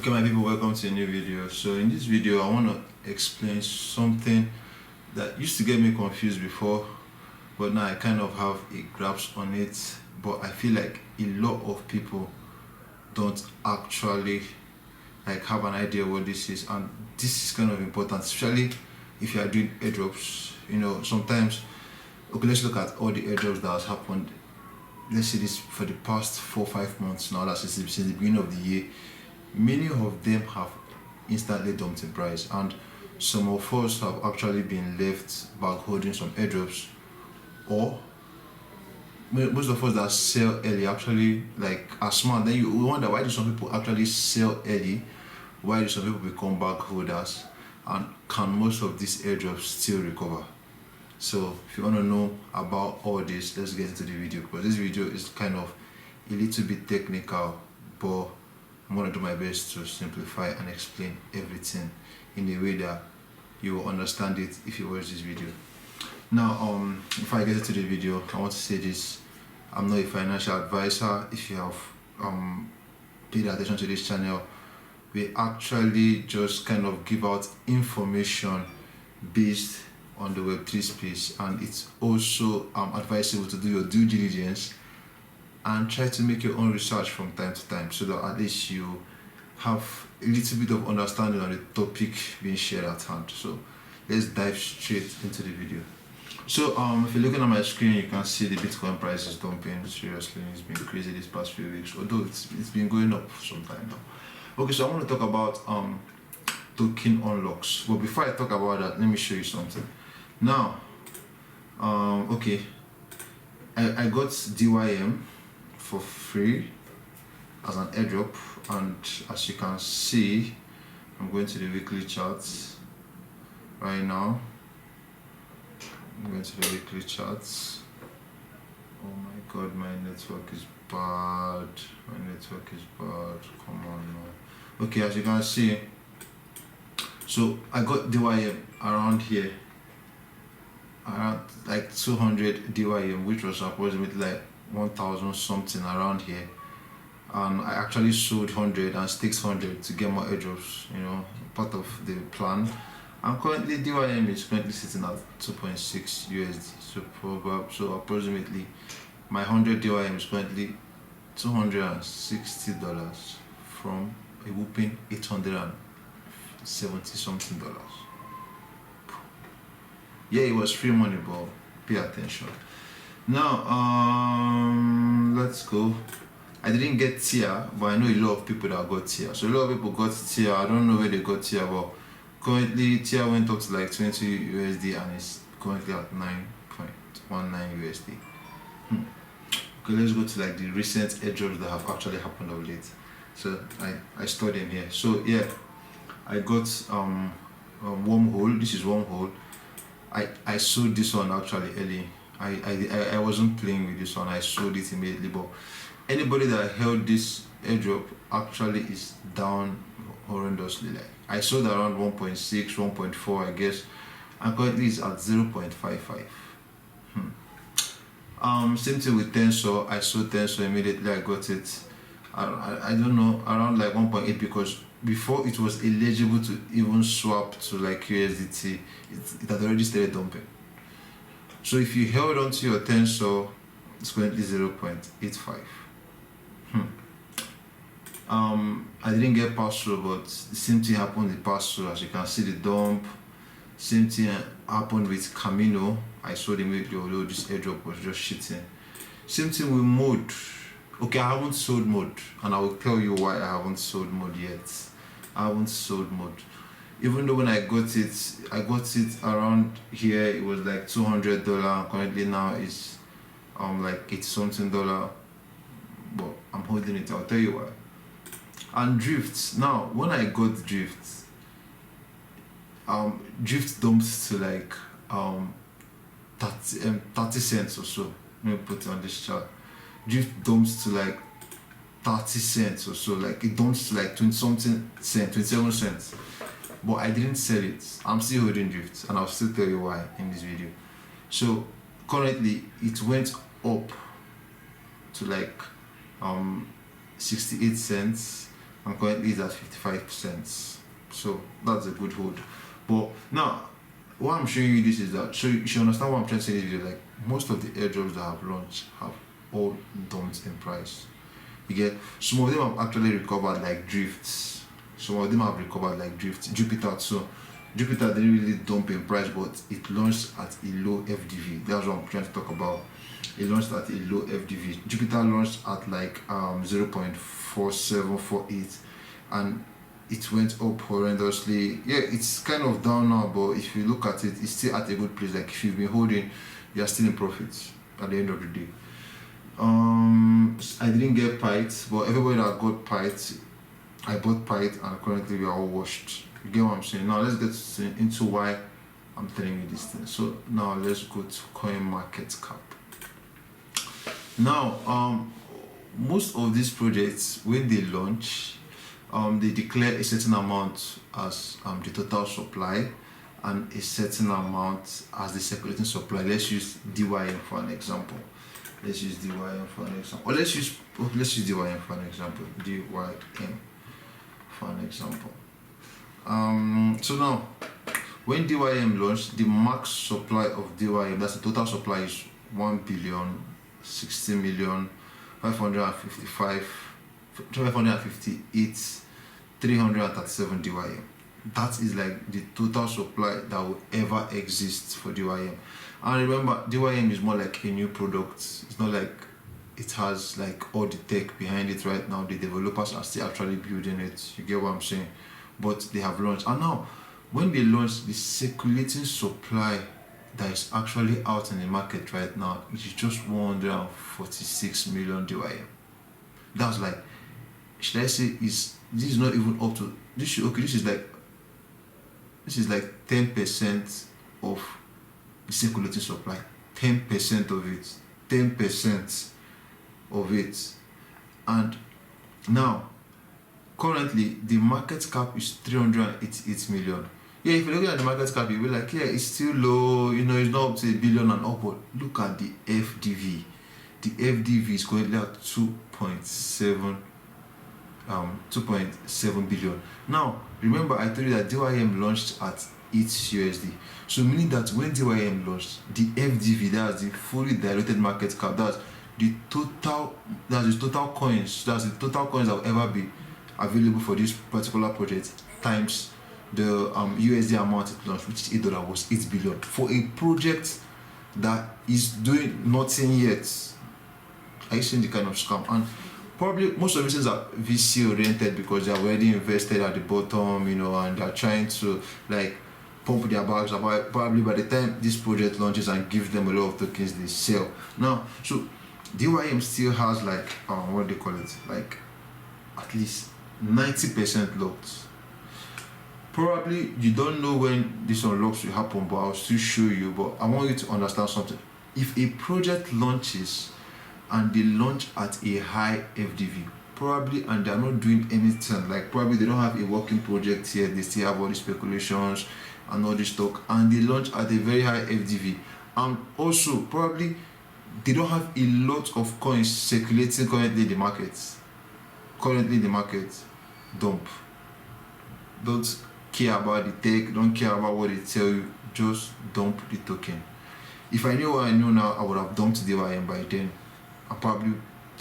Okay, my people, welcome to a new video. So in this video I want to explain something that used to get me confused before, but now I kind of have a grasp on it. But I feel like a lot of people don't actually have an idea what this is, and this is kind of important, especially if you are doing airdrops. You know, sometimes, okay, let's look at all the airdrops that has happened. Let's say this for the past 4-5 months now, that's since the beginning of the year. Many of them have instantly dumped in price, and some of us have actually been left back holding some airdrops, or most of us that sell early actually are smart. Then you wonder, why do some people actually sell early? Why do some people become back holders? And can most of these airdrops still recover? So if you want to know about all this, let's get into the video, because this video is kind of a little bit technical, but I'm going to do my best to simplify and explain everything in a way that you will understand it if you watch this video. Now, before I get into the video, I want to say this: I'm not a financial advisor. If you have paid attention to this channel, we actually just kind of give out information based on the Web3 space, and it's also advisable to do your due diligence and try to make your own research from time to time, so that at least you have a little bit of understanding on the topic being shared at hand. So let's dive straight into the video. So if you're looking at my screen, you can see the Bitcoin price is dumping. Seriously, it's been crazy this past few weeks, although it's been going up for some time now. Okay, so I want to talk about token unlocks, but before I talk about that, let me show you something. Now, okay, I got DYM for free as an airdrop, and as you can see, I'm going to the weekly charts right now. I'm going to the weekly charts. Oh my god, my network is bad. My network is bad. Come on now. Okay, as you can see, so I got DYM around here, around 200 DYM, which was approximately 1,000 something around here, and I actually sold 100 and staked 100 to get more airdrops, you know, part of the plan. And currently DYM is currently sitting at 2.6 USD, so approximately my 100 DYM is currently $260 from a whooping $870 something. Yeah, it was free money, but pay attention. Now, let's go. I didn't get tier, but I know a lot of people that got tier. So a lot of people got tier. I don't know where they got tier, but currently tier went up to 20 USD and it's currently at 9.19 USD. Okay, let's go to the recent airdrops that have actually happened of late. So I stored them here. So yeah, I got wormhole. This is wormhole. I sold this one actually early. I wasn't playing with this one. I sold it immediately, but anybody that held this airdrop actually is down horrendously. I sold around 1.6, 1.4, I guess, and currently it's at 0.55. Same thing with Tensor. I sold Tensor immediately. I got it. I don't know, around 1.8, because before it was eligible to even swap to USDT, it had already started dumping. So if you held onto your Tensor, it's currently 0.85. I didn't get pass-through, but the same thing happened with pass-through. As you can see, the dump. Same thing happened with Camino. I sold immediately, although this airdrop was just shitting. Same thing with Mode. Okay, I haven't sold Mode, and I will tell you why I haven't sold Mode yet. I haven't sold Mode. Even though when I got it around here, it was $200, and currently now it's $80 something, but I'm holding it. I'll tell you why. And Drift. Now, when I got Drift, Drift dumps to 30 cents or so. Let me put it on this chart. Drift dumps to 30 cents or so. It dumps to 20 something cents, 27 cents. But I didn't sell it. I'm still holding Drift, and I'll still tell you why in this video. So currently it went up to 68 cents, and currently it's at 55%. So that's a good hold. But now, why I'm showing you this is that so you should understand what I'm trying to say in this video. Like most of the airdrops that have launched have all dumped in price. You get some of them have actually recovered like drifts. Some of them have recovered like drifts. Jupiter, so Jupiter didn't really dump in price, but it launched at a low FDV. That's what I'm trying to talk about. It launched at a low FDV. Jupiter launched at like 0.4748, and it went up horrendously. Yeah, it's kind of down now, but if you look at it, it's still at a good place. Like if you've been holding, you're still in profit at the end of the day. I didn't get Pyth, but everybody that got Pyth, I bought Pyth, and currently we are all washed. You get what I'm saying? Now let's get into why I'm telling you this thing. So now let's go to CoinMarketCap. Now, most of these projects, when they launch, they declare a certain amount as the total supply and a certain amount as the circulating supply. Let's use DYM for an example. Let's use DYM for an example. Or let's use DYM for an example. DYM for an example. So now, when DYM launched, the max supply of DYM, that's the total supply, is 1,60,558,337 DYM. That is like the total supply that will ever exist for DYM. And remember, DYM is more like a new product. It's not like it has like all the tech behind it right now. The developers are still actually building it. You get what I'm saying? But they have launched. And now, when they launch, the circulating supply that is actually out in the market right now, it is just 146 million DYM. That's like, should I say, this is not even up to this. Okay, this is like 10% of the circulating supply. 10% of it. 10% of it. And now, currently, the market cap is 388 million. Yeah, if you're looking at the market cap, you'll be like, yeah, it's still low, you know, it's not up to a billion and up, but look at the FDV. The FDV is currently at 2.7 billion. Now, remember I told you that DYM launched at 8 USD. So meaning that when DYM launched, the FDV, that's the fully diluted market cap, that's the total coins that will ever be available for this particular project times the USD amount it launched, which is $8, was 8 billion for a project that is doing nothing yet. Are you seeing the kind of scam? And probably most of these are VC oriented because they are already invested at the bottom, you know, and they are trying to like pump their bags about. Probably by the time this project launches and gives them a lot of tokens, they sell. Now, so DYM still has like what they call it, like at least 90% locked. Probably you don't know when this unlocks will happen, but I'll still show you. But I want you to understand something. If a project launches and they launch at a high FDV, probably, and they're not doing anything, like probably they don't have a working project here, they still have all these speculations and all this talk, and they launch at a very high FDV, and also probably they don't have a lot of coins circulating currently in the market. Dump. Don't care about the tech, don't care about what they tell you, just dump the token. If I knew what I know now, I would have dumped the DYM by then. I probably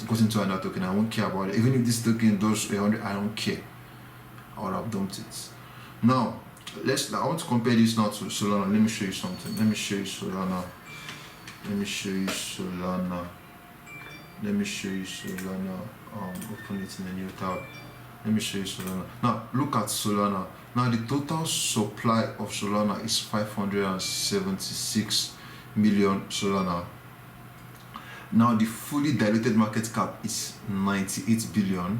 got into another token. I won't care about it. Even if this token does 100, I don't care. I would have dumped it. Now, I want to compare this now to Solana. Let me show you something. Let me show you Solana. Open it in a new tab. Let me show you Solana. Now, look at Solana. Now, the total supply of Solana is 576 million Solana. Now, the fully diluted market cap is 98 billion.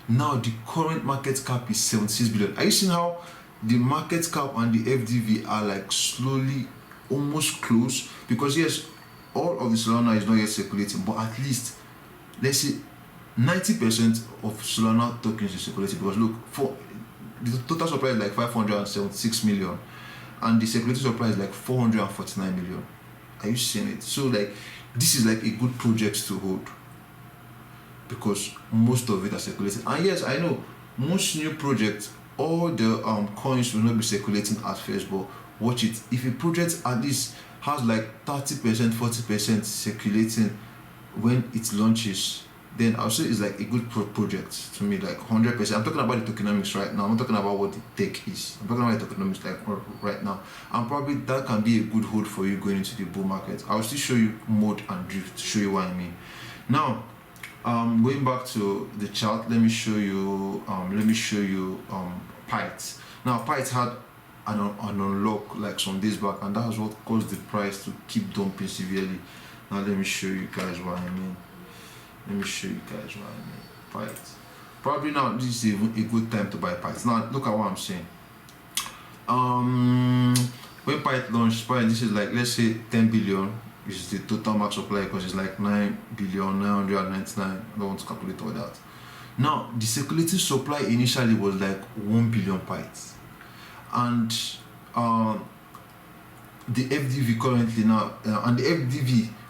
Now, the current market cap is 76 billion. Are you seeing how the market cap and the FDV are like slowly almost close? Because yes, all of the Solana is not yet circulating, but at least let's say 90% of Solana tokens is circulating. Because look, for the total supply is like 576 million and the circulating supply is like 449 million. Are you seeing it? So like this is like a good project to hold. because most of it are circulating. And yes, I know most new projects, all the coins will not be circulating at first, but watch it. If a project at least has like 30%, 40% circulating when it launches, then I'll say it's like a good project to me, like 100%. I'm talking about the tokenomics right now. I'm not talking about what the tech is. I'm talking about the tokenomics like right now. And probably that can be a good hold for you going into the bull market. I'll still show you mode and drift to show you what I mean. Now, going back to the chart, let me show you PITE. Now, PITE had an unlock like some days back, and that was what caused the price to keep dumping severely. Now, let me show you guys what I mean. PITE. Probably now this is a good time to buy PITE. Now, look at what I'm saying. When PITE launched, this is like, let's say 10 billion is the total max supply, because it's like 9,999,000,000. I don't want to calculate all that. Now, the circulating supply initially was like 1 billion PITE, and the FDV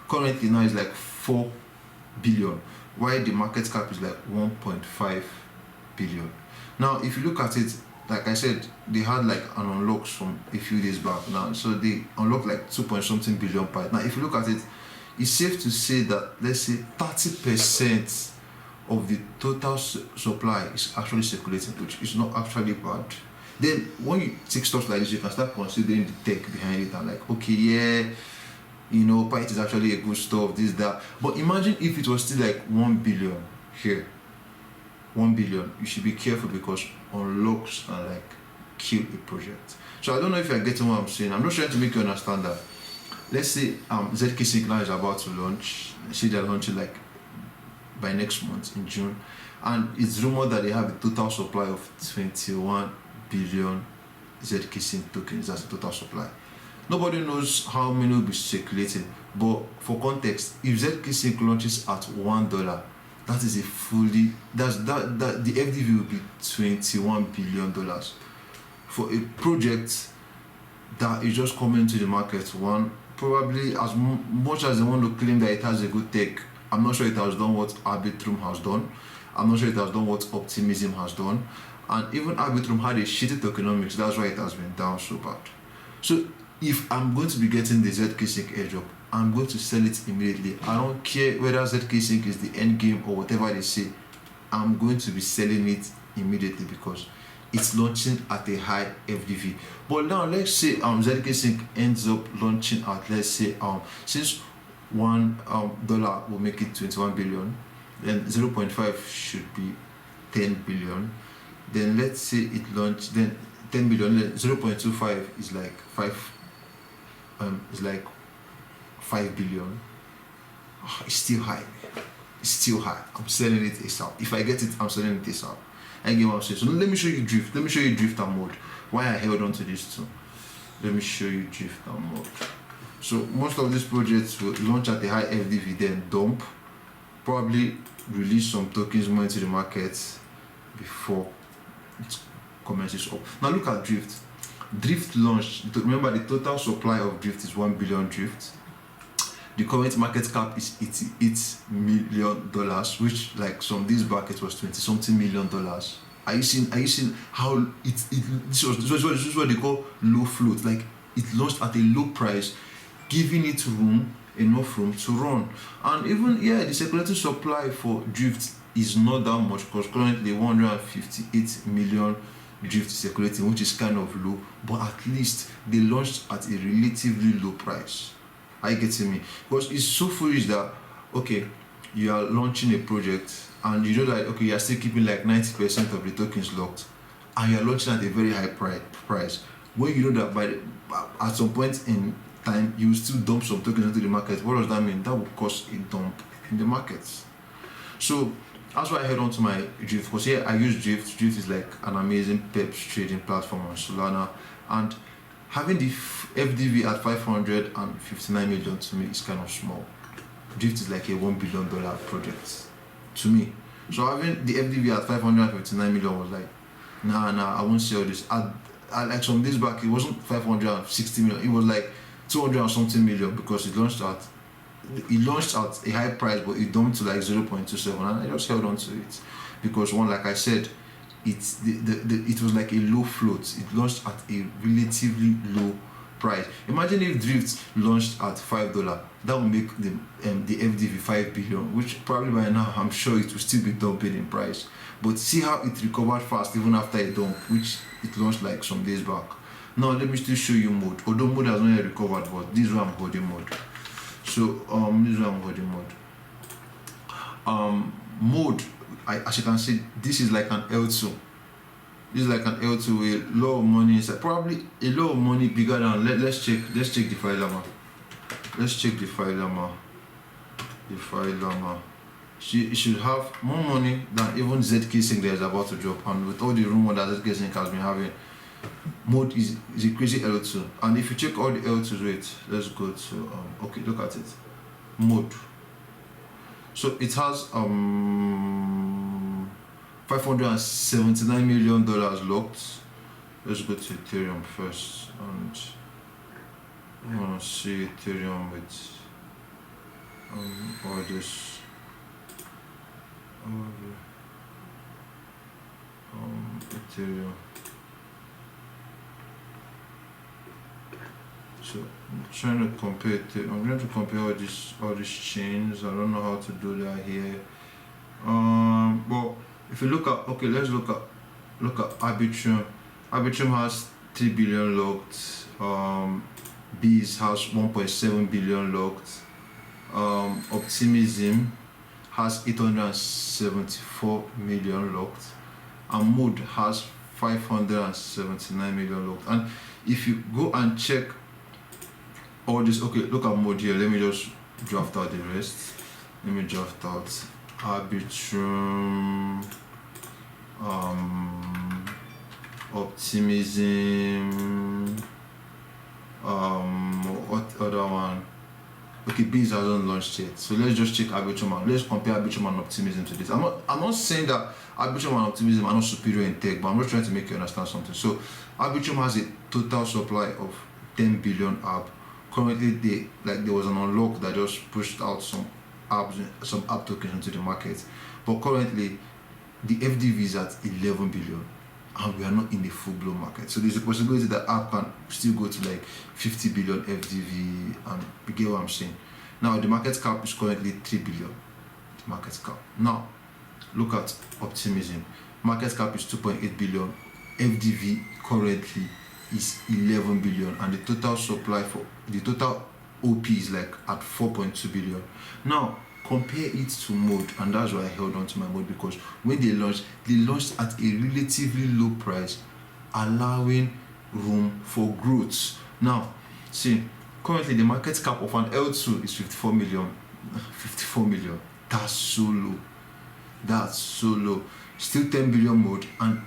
currently now, is like 4 billion, while the market cap is like 1.5 billion. Now, if you look at it, like I said, they had like an unlock from a few days back now, so they unlocked like 2.something billion PITE. Now, if you look at it, it's safe to say that, let's say 30% of the total supply is actually circulating, which is not actually bad. Then when you take stuff like this, you can start considering the tech behind it and like, okay, yeah, you know, PITE is actually a good stuff, this, that. But imagine if it was still like 1 billion here. 1 billion, you should be careful, because unlocks and like kill a project. So I don't know if you're getting what I'm saying. I'm not trying to make you understand that. Let's say ZK Sync now is about to launch. See, they're launching like by next month in June, and it's rumored that they have a total supply of 21 billion ZK Sync tokens. That's the total supply. Nobody knows how many will be circulating, but for context, if ZK Sync launches at $1, that is a fully the FDV will be $21 billion for a project that is just coming to the market. One, probably as much as they want to claim that it has a good tech, I'm not sure it has done what Arbitrum has done. I'm not sure it has done what Optimism has done. And even Arbitrum had a shitty tokenomics. That's why it has been down so bad. So if I'm going to be getting the ZK Sync airdrop, I'm going to sell it immediately. I don't care whether ZK Sync is the end game or whatever they say. I'm going to be selling it immediately because it's launching at a high FDV. But now let's say ZK Sync ends up launching at, let's say since $1 will make it 21 billion, then 0.5 should be 10 billion. Then let's say it launched, then 10 billion, then 0.25 is like 5 billion. It's still high. It's still high. I'm selling it ASAP. If I get it, I'm selling it ASAP. I get what I'm saying. So let me show you drift. Let me show you drift and mode. Why I held on to this too. Let me show you drift and mode. So most of these projects will launch at a high FDV, then dump, probably release some tokens more into the market before it commences up. Now look at drift. Drift launched. Remember, the total supply of drift is 1 billion drift. The current market cap is $88 million, which like some days back it was 20-something million dollars. Are you seeing how this is what they call low float? Like it launched at a low price, giving it enough room to run. And even the circulating supply for drift is not that much, because currently 158 million drift circulating, which is kind of low, but at least they launched at a relatively low price. Are you getting me? Because it's so foolish that, okay, you are launching a project and you know that, okay, you are still keeping like 90% of the tokens locked, and you are launching at a very high price, when you know that at some point in time you will still dump some tokens into the market. What does that mean? That will cause a dump in the markets. So that's why I head on to my drift, because here I use drift. Drift is like an amazing peps trading platform on Solana, and having the FDV at 559 million to me is kind of small. Drift is like a $1 billion project to me. So having the FDV at 559 million was like, nah, I won't sell this. I like some days back, it wasn't 560 million, it was like 200 and something million, because it launched at it launched at a high price, but it dumped to like 0.27, and I just held on to it because one, like I said, it was like a low float. It launched at a relatively low price. Imagine if Drift launched at $5, that would make the FDV 5 billion, which probably by now I'm sure it will still be dumping in price. But see how it recovered fast even after a dump, which it launched like some days back. Now let me still show you mode. Although mode has not yet recovered, but this is where I'm holding mode. So this is where I'm holding mode. Mode, as you can see, this is like an L2. This is like an L2 with a lot of money inside. Probably a lot of money bigger than. Let's check the file llama. Let's check the file llama. The file llama. It should have more money than even ZK Sync that is about to drop. And with all the rumor that ZK Sync has been having, mode is a crazy L2. And if you check all the L2s, wait, let's go to okay, look at it. Mode. So it has $579 million locked. Let's go to Ethereum first, and I want to see Ethereum with all this Ethereum. So I'm trying to compare it. I'm going to compare all these chains. I don't know how to do that here. But if you look at, okay, let's look at Arbitrum. Arbitrum has 3 billion locked. Bees has 1.7 billion locked. Optimism has 874 million locked, and Mode has 579 million locked. And if you go and check all this, okay, look at Mode here. Let me just draft out the rest. Let me draft out Arbitrum, Optimism, what other one? Okay, Bees hasn't launched yet, so let's just check Arbitrum and let's compare Arbitrum and Optimism to this. I'm not saying that Arbitrum and Optimism are not superior in tech, but I'm just trying to make you understand something. So Arbitrum has a total supply of 10 billion app. Currently, there was an unlock that just pushed out some app tokens into the market, but currently the FDV is at 11 billion. And we are not in the full-blown market, so there's a possibility that app can still go to like 50 billion FDV, and you get what I'm saying. Now the market cap is currently 3 billion. The market cap. Now look at Optimism. Market cap is 2.8 billion. FDV currently is 11 billion, and the total supply for the total OP is like at 4.2 billion. Now compare it to Mode, and that's why I held on to my Mode, because when they launched at a relatively low price, allowing room for growth. Now see, currently the market cap of an L2 is 54 million. 54 million. That's so low. That's so low. Still 10 billion Mode, and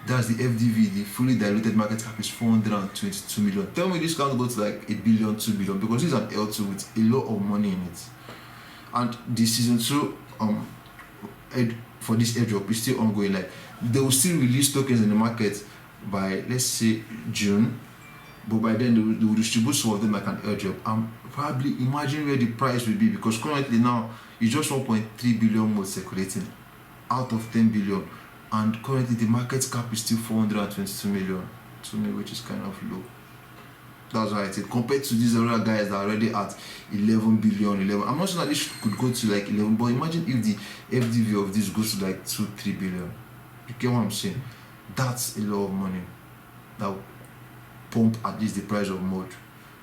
that's the FDV, the fully diluted market cap is 422 million. Tell me this can't go to like a billion, 2 billion, because this is an L2 with a lot of money in it. And the season 2 for this airdrop is still ongoing. Like they will still release tokens in the market by, let's say, June, but by then they will distribute some of them like an airdrop. And probably imagine where the price will be, because currently now it's just 1.3 billion Mode circulating out of 10 billion, and currently the market cap is still 422 million to me, which is kind of low. That's why I said, compared to these other guys that are already at 11 billion, I'm not sure that this could go to like 11, but imagine if the FDV of this goes to like 2-3 billion. You get what I'm saying? That's a lot of money that will pump at least the price of Mode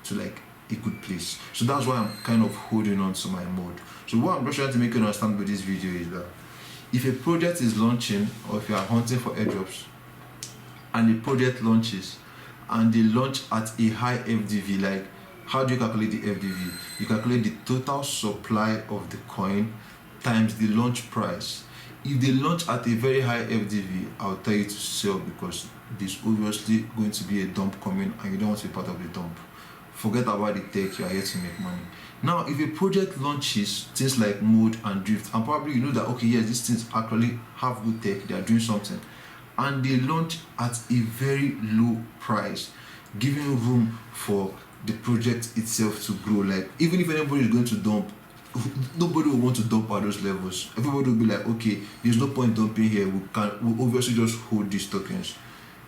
to like a good place. So that's why I'm kind of holding on to my Mode. So what I'm just trying to make you understand with this video is that if a project is launching, or if you are hunting for airdrops and the project launches and they launch at a high FDV, like how do you calculate the FDV? You calculate the total supply of the coin times the launch price. If they launch at a very high FDV, I'll tell you to sell, because there's obviously going to be a dump coming and you don't want to be part of the dump. Forget about the tech, you are here to make money. Now, if a project launches things like Mode and Drift, and probably you know that, okay, yes, these things actually have good tech, they are doing something, and they launch at a very low price, giving room for the project itself to grow. Like even if anybody is going to dump, nobody will want to dump at those levels. Everybody will be like, okay, there's no point dumping here. We'll obviously just hold these tokens.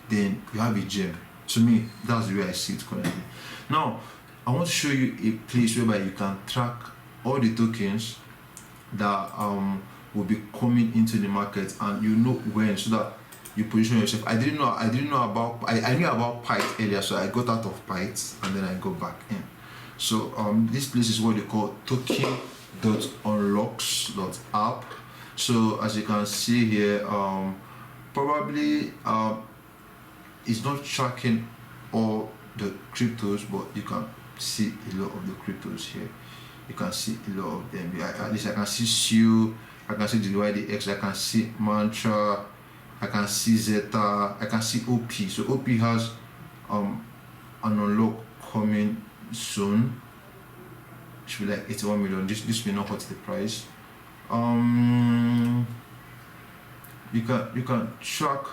Then you have a gem. To me, that's the way I see it currently. Now, I want to show you a place whereby you can track all the tokens that will be coming into the market, and you know when, so that you position yourself. I knew about Pyth earlier, so I got out of Pyth and then I go back in. So this place is what they call token.unlocks.app. So as you can see here, probably it's not tracking all the cryptos, but you can see a lot of the cryptos here. You can see a lot of them. At least I can see SU, I can see DYDX, I can see Mantra, I can see Zeta, I can see OP. So OP has an unlock coming soon. It should be like 81 million. This may not hurt the price. You can track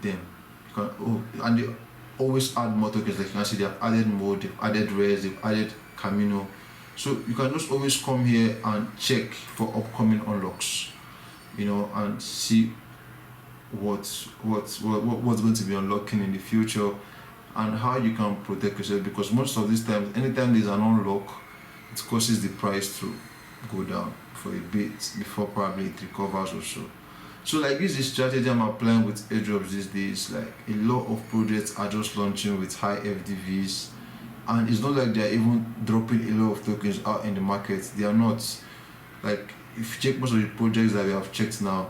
them. And they always add more tokens. Like you can see, they have added mode, they've added Res, they've added Camino. So you can just always come here and check for upcoming unlocks, and see what's going to be unlocking in the future, and how you can protect yourself, because most of these times, anytime there's an unlock, it causes the price to go down for a bit before probably it recovers or so. So like this is the strategy I'm applying with airdrops these days. Like a lot of projects are just launching with high FDVs, and it's not like they're even dropping a lot of tokens out in the market. They are not. Like if you check most of the projects that we have checked now,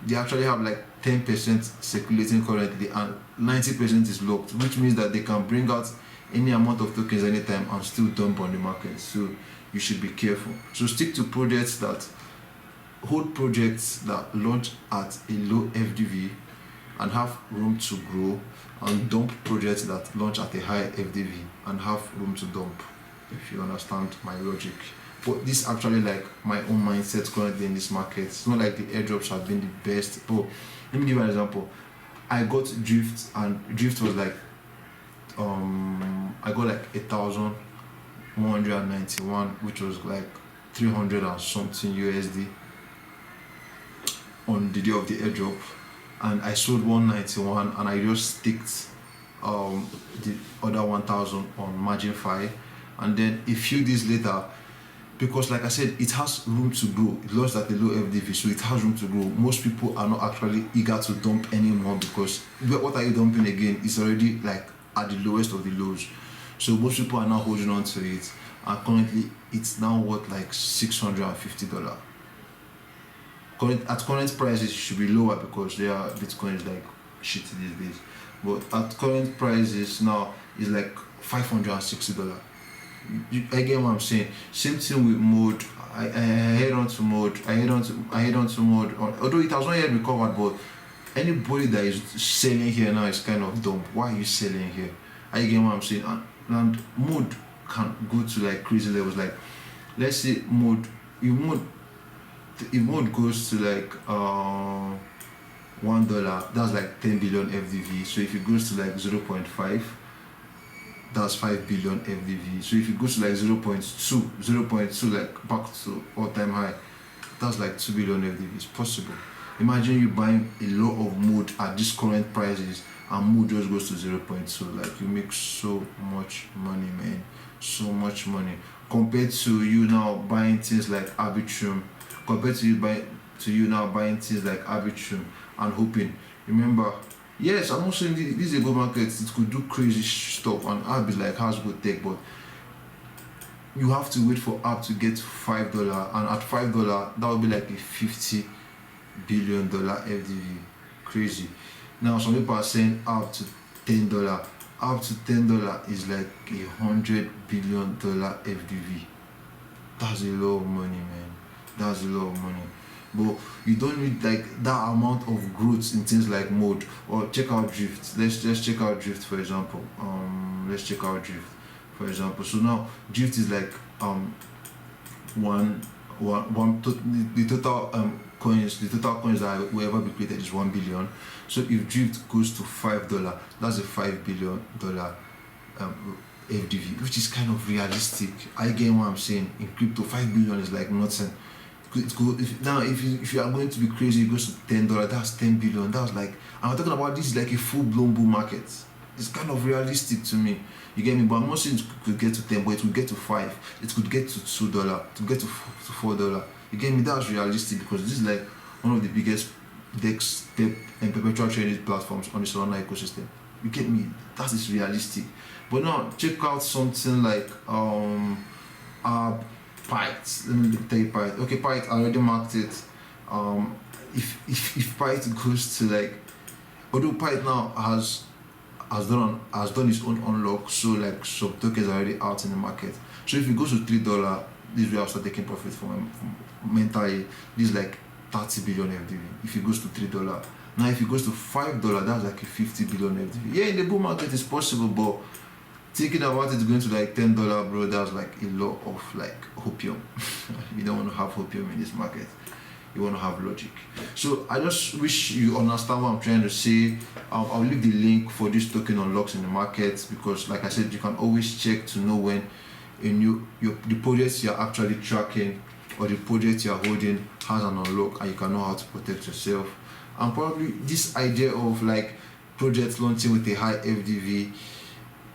they actually have like 10% circulating currently and 90% is locked, which means that they can bring out any amount of tokens anytime and still dump on the market. So you should be careful. So stick to projects that hold, projects that launch at a low FDV and have room to grow, and dump projects that launch at a high FDV and have room to dump, if you understand my logic. But this is actually like my own mindset currently in this market. It's not like the airdrops have been the best. But let me give you an example. I got Drift, and Drift was like I got like 1,191, which was like 300 and something USD on the day of the airdrop, and I sold 191, and I just sticked the other 1,000 on MarginFi, and then a few days later, because like I said, it has room to grow. It launched at a low FDV, so it has room to grow. Most people are not actually eager to dump anymore, because what are you dumping again? It's already like at the lowest of the lows. So most people are now holding on to it, and currently it's now worth like $650. At current prices, it should be lower because Bitcoin is like shit these days. But at current prices now, it's like $560. I get what I'm saying. Same thing with mode. I head on to mode. Although it has not yet recovered, but anybody that is selling here now is kind of dumb. Why are you selling here? I get what I'm saying. And mode can go to like crazy levels. Like let's say if mode goes to like $1, that's like 10 billion FDV. So if it goes to like 0.5, that's 5 billion FDV. So if it goes to like 0.2, like back to all-time high, that's like 2 billion FDV. It's possible. Imagine you buying a lot of mode at these current prices, and mode just goes to 0.2. Like you make so much money, man, so much money, compared to you now buying things like Arbitrum, and hoping. Remember, yes, I'm not saying this is a good market. It could do crazy stuff, and app is like has good tech, but you have to wait for app to get $5, and at $5, that would be like a $50 billion FDV. Crazy. Now some people are saying up to $10. Up to $10 is like $100 billion FDV. That's a lot of money, man. That's a lot of money. But you don't need like that amount of growth in things like mode. Or check out Drift. Let's check out Drift, for example. So now Drift is like the total coins that will ever be created is 1 billion. So if Drift goes to $5, that's a $5 billion FDV, which is kind of realistic. I get what I'm saying. In crypto, 5 billion is like nothing. If you are going to be crazy, it goes to $10. That's 10 billion. That's like, I'm talking about this is like a full-blown bull market. It's kind of realistic to me. You get me? But I'm not saying it could get to 10, but it could get to 5. It could get to $2. It could get to $4. You get me? That's realistic because this is like one of the biggest DEX, step, and perpetual trading platforms on the Solana ecosystem. You get me? That is realistic. But now check out something like Pyth. Let me tell you Pyth. Okay, Pyth, I already marked it. If Pyth goes to like, although Pyth now has done its own unlock, so like some tokens are already out in the market. So if it goes to $3, this is where I'll start taking profit from mentally. This is like 30 billion FDV. If it goes to $3. Now if it goes to $5, that's like a 50 billion FDV. Yeah, in the bull market it's possible, but thinking about it going to like $10, bro, that's like a lot of like opium. You don't want to have opium in this market. You want to have logic. So I just wish you understand what I'm trying to say. I'll leave the link for this token unlocks in the market, because like I said, you can always check to know when the projects you're actually tracking or the project you're holding has an unlock, and you can know how to protect yourself. And probably this idea of like projects launching with a high FDV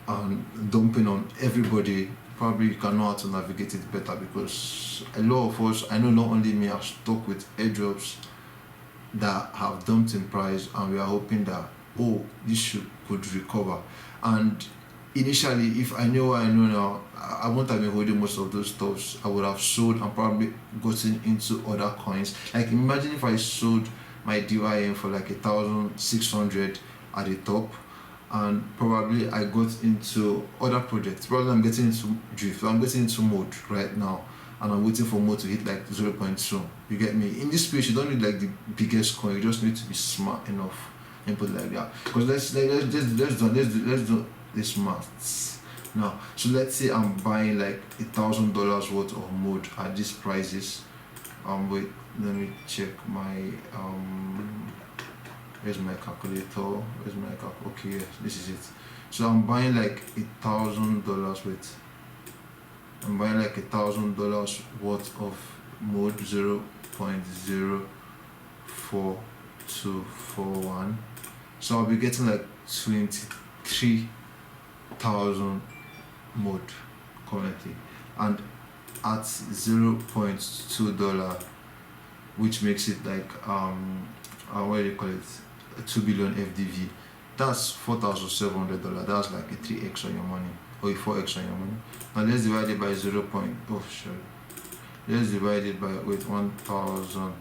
and dumping on everybody, probably you can know how to navigate it better, because a lot of us, I know not only me, are stuck with airdrops that have dumped in price, and we are hoping that, oh, this could recover. And initially, if I know what I know now, I won't have been holding most of those stuffs. I would have sold and probably gotten into other coins. Like imagine if I sold my DYM for like 1,600 at the top, and probably I got into other projects. Probably I'm getting into drift. I'm getting into mode right now, and I'm waiting for mode to hit like 0.2. You get me? In this space, you don't need like the biggest coin. You just need to be smart enough and put it like that. Because let's do this maths now. So let's say I'm buying like $1,000 worth of mode at these prices. Wait, let me check my where's my calculator? Okay, yes, this is it. So I'm buying like $1,000 worth. I'm buying like $1,000 worth of mode 0.04241. So I'll be getting like 23,000 mode currently, and at $0.2, which makes it like what do you call it, 2 billion FDV. That's $4,700. That's like a 3x on your money, or a 4x on your money. Now let's divide it by let's divide it by 1,000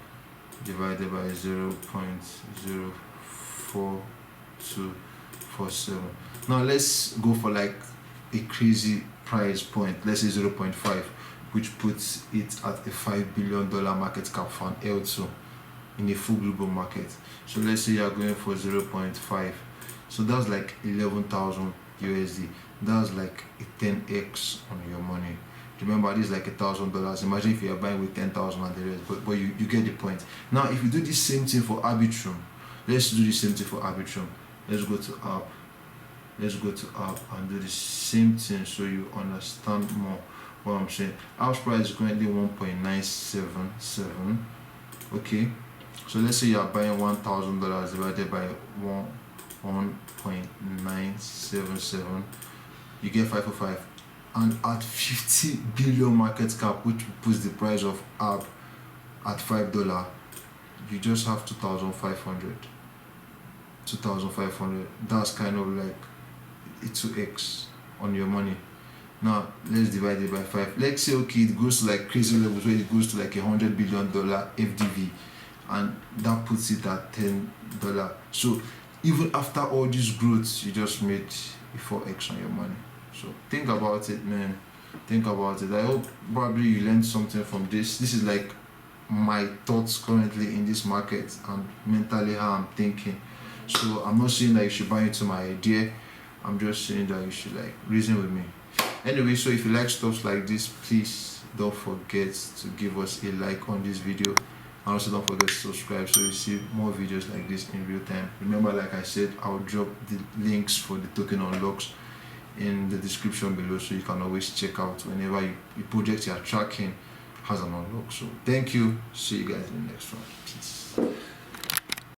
divided by 0.04247. Now let's go for like a crazy price point. Let's say 0.5, which puts it at a $5 billion market cap for an L2 in a full global market. So let's say you're going for 0.5, so that's like 11,000 USD. That's like a 10x on your money. Remember, this is like $1,000. Imagine if you're buying with 10,000 and the rest, but you get the point. Now if you do the same thing for Arbitrum, let's do the same thing for Arbitrum. Let's go to app and do the same thing so you understand more what I'm saying. House price is currently 1.977. okay, so let's say you are buying $1,000 divided by 1.977, you get 505. And at 50 billion market cap, which puts the price of app at $5, you just have 2,500. That's kind of like a 2x on your money. Now let's divide it by 5. Let's say okay, it goes to like crazy levels where it goes to like $100 billion FDV, and that puts it at $10. So even after all these growths, you just made a 4x on your money. So think about it, man. Think about it. I hope probably you learned something from this. This is like my thoughts currently in this market and mentally how I'm thinking. So I'm not saying that you should buy into my idea. I'm just saying that you should like reason with me. Anyway, so if you like stuff like this, please don't forget to give us a like on this video, and also don't forget to subscribe so you see more videos like this in real time. Remember, like I said, I'll drop the links for the token unlocks in the description below, so you can always check out whenever you project you are tracking has an unlock. So thank you, see you guys in the next one. Peace.